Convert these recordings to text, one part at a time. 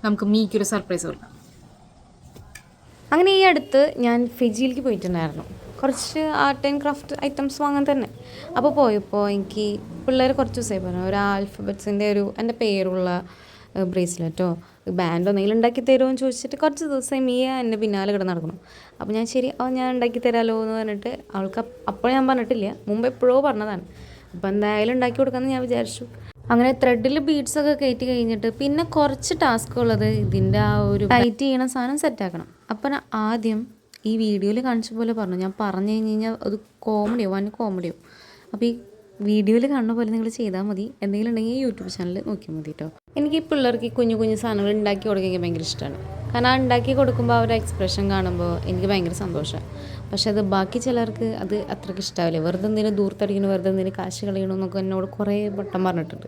നമുക്ക് മീക്കൊരു സർപ്രൈസ് കൊടുക്കാം. അങ്ങനെ ഈ അടുത്ത് ഞാൻ ഫിജിയിലേക്ക് പോയിട്ടുണ്ടായിരുന്നു, കുറച്ച് ആർട്ട് ആൻഡ് ക്രാഫ്റ്റ് ഐറ്റംസ് വാങ്ങാൻ തന്നെ. അപ്പോൾ പോയപ്പോൾ എനിക്ക് പിള്ളേർ കുറച്ച് ദിവസമായി പറഞ്ഞു ഒരു ആൽഫബറ്റ്സിൻ്റെ എൻ്റെ പേരുള്ള ബ്രേസ്ലെറ്റോ ബാൻഡോ എന്തെങ്കിലും ഉണ്ടാക്കി തരുമോ എന്ന് ചോദിച്ചിട്ട് കുറച്ച് ദിവസമായി മിയ എൻ്റെ പിന്നാലെ കിടന്ന് നടക്കണം. അപ്പോൾ ഞാൻ ശരി ഞാൻ ഉണ്ടാക്കി തരാമല്ലോ എന്ന് പറഞ്ഞിട്ട് അവൾക്ക് അപ്പോൾ ഞാൻ പറഞ്ഞിട്ടില്ല, മുമ്പ് എപ്പോഴോ പറഞ്ഞതാണ്. അപ്പോൾ എന്തായാലും ഉണ്ടാക്കി കൊടുക്കാമെന്ന് ഞാൻ വിചാരിച്ചു. അങ്ങനെ ത്രെഡിൽ ബീഡ്സൊക്കെ കയറ്റി കഴിഞ്ഞിട്ട് പിന്നെ കുറച്ച് ടാസ്ക് ഉള്ളത് ഇതിൻ്റെ ആ ഒരു ടൈറ്റ് ചെയ്യണ സാധനം സെറ്റാക്കണം. അപ്പം ഞാൻ ആദ്യം ഈ വീഡിയോയിൽ കാണിച്ച പോലെ പറഞ്ഞു, ഞാൻ പറഞ്ഞു കഴിഞ്ഞാൽ അത് കോമഡിയോ വൻ കോമഡിയോ. അപ്പോൾ ഈ വീഡിയോയിൽ കാണുന്ന പോലെ നിങ്ങൾ ചെയ്താൽ മതി, എന്തെങ്കിലും ഉണ്ടെങ്കിൽ യൂട്യൂബ് ചാനൽ നോക്കിയാൽ മതി കേട്ടോ. എനിക്ക് ഈ പിള്ളേർക്ക് ഈ കുഞ്ഞു കുഞ്ഞു സാധനങ്ങൾ ഉണ്ടാക്കി കൊടുക്കാൻ ഭയങ്കര ഇഷ്ടമാണ്. കാരണം ആ ഉണ്ടാക്കി കൊടുക്കുമ്പോൾ അവരുടെ എക്സ്പ്രഷൻ കാണുമ്പോൾ എനിക്ക് ഭയങ്കര സന്തോഷമാണ്. പക്ഷെ അത് ബാക്കി ചിലർക്ക് അത് അത്രയ്ക്ക് ഇഷ്ടമാവില്ല. വെറുതെ എന്തെങ്കിലും ദൂർത്തടിക്കണം, വെറുതെ എന്തെങ്കിലും കാശ് കളയണമെന്നൊക്കെ എന്നോട് കുറേ വട്ടം പറഞ്ഞിട്ടുണ്ട്.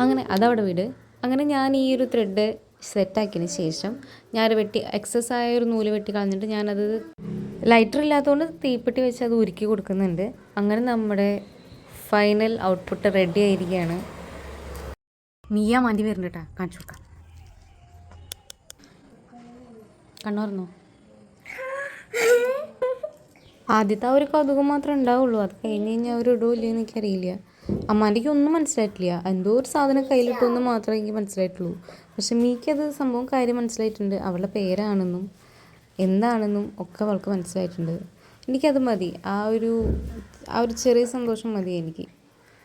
അങ്ങനെ അതവിടെ വിട്. അങ്ങനെ ഞാൻ ഈ ഒരു ത്രെഡ് സെറ്റാക്കിയതിന് ശേഷം ഞാൻ എക്സസ് ആയ ഒരു നൂല് വെട്ടി കളഞ്ഞിട്ട് ഞാനത് ലൈറ്റർ ഇല്ലാത്തതുകൊണ്ട് തീപ്പെട്ടി വെച്ച് അത് ഉരുക്കി കൊടുക്കുന്നുണ്ട്. അങ്ങനെ നമ്മുടെ ഫൈനൽ ഔട്ട്പുട്ട് റെഡി ആയിരിക്കുകയാണ്. മിയ മതി വരുന്നുണ്ട് കേട്ടോ, കാണിച്ചു കൊടുക്കാം. കണ്ണോർന്നോ? ആദ്യത്തെ ആ ഒരു കൗതുകം മാത്രമേ ഉണ്ടാവുള്ളൂ, അത് കഴിഞ്ഞ് കഴിഞ്ഞാൽ അവർ ഇടുമല്ലോ എന്ന് എനിക്കറിയില്ല. അമ്മാൻ്റെക്ക് ഒന്നും മനസ്സിലായിട്ടില്ല, എന്തോ ഒരു സാധനം കയ്യിലിട്ടൊന്നും മാത്രമേ എനിക്ക് മനസ്സിലായിട്ടുള്ളൂ. പക്ഷെ മീക്കത് സംഭവം കാര്യം മനസ്സിലായിട്ടുണ്ട്, അവളുടെ പേരാണെന്നും എന്താണെന്നും ഒക്കെ അവൾക്ക് മനസ്സിലായിട്ടുണ്ട്. എനിക്കത് മതി, ആ ഒരു ചെറിയ സന്തോഷം മതി എനിക്ക്,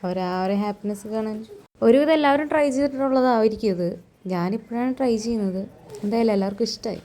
ആ ഒരു ഹാപ്പിനെസ് കാണാൻ. ഒരുവിധം എല്ലാവരും ട്രൈ ചെയ്തിട്ടുള്ളതായിരിക്കും ഇത്, ഞാനിപ്പോഴാണ് ട്രൈ ചെയ്യുന്നത്. എന്തായാലും എല്ലാവർക്കും ഇഷ്ടമായി.